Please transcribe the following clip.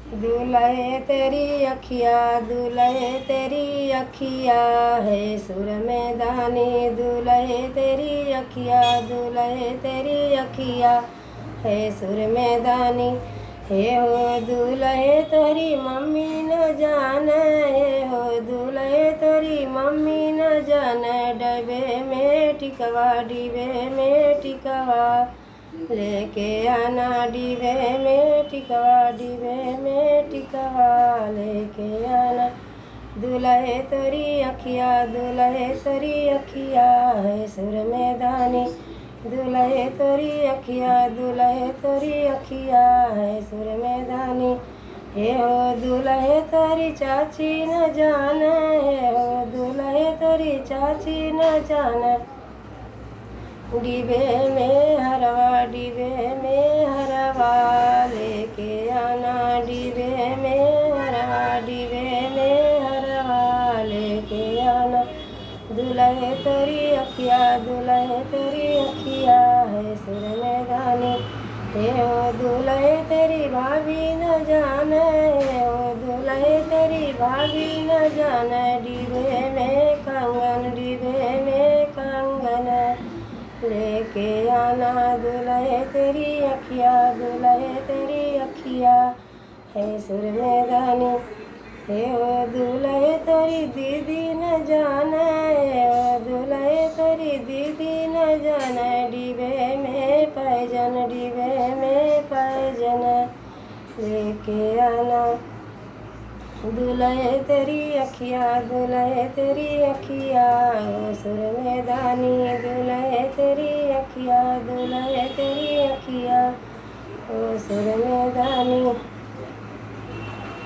दुलहे तेरी अखिया, दुलहे तेरी अखिया है सुर में दानी। दुलहे तेरी अखिया, दुलहे तेरी अखिया है सुर में दानी। हे हो दुलहे तेरी मम्मी न जाने, हे हो दुलहे तेरी मम्मी न जाने। डबे में टिकवा, डिबे में टिकवा लेके आना। डिबे में टिकवा, डिबे में टिकवा लेके आना। दुलहे तेरी अखिया, दुलहे तेरी अखिया है सुर में दानी। दुलहे तेरी अखिया, दुलहे तेरी अखिया है सुर में दानी। हे हो दुलहे तेरी चाची न जाने, हे हो दुलहे तेरी चाची न जाने। डिबे में हरवा, डिबे में हरवा लेके आना। डिबे में हरवा, डिबे में हरवा लेके आना। दुलहे तेरी अखिया, दुलहे तेरी अखिया है सुर में दानी। हे हो दुलहे तेरी भाभी न जाने, हे हो दुलहे तेरी भाभी न जाने। डिबे में कंगन, डिबे में कंगन लेके आना। दुलहे तेरी अखिया, दुलहे तेरी अखिया है सुर में दानी। हे हो दुलहे तेरी दीदी न जाने, हे हो दुलहे तेरी दीदी न जाने। डिबे में पैजन, डिबे में पैजन लेके आना। दुलहे तेरी अखिया, दुलहे तेरी अखिया ओ सुर में दानी। दुलहे तेरी अखिया, दुलहे तेरी अखिया ओ सुर में दानी।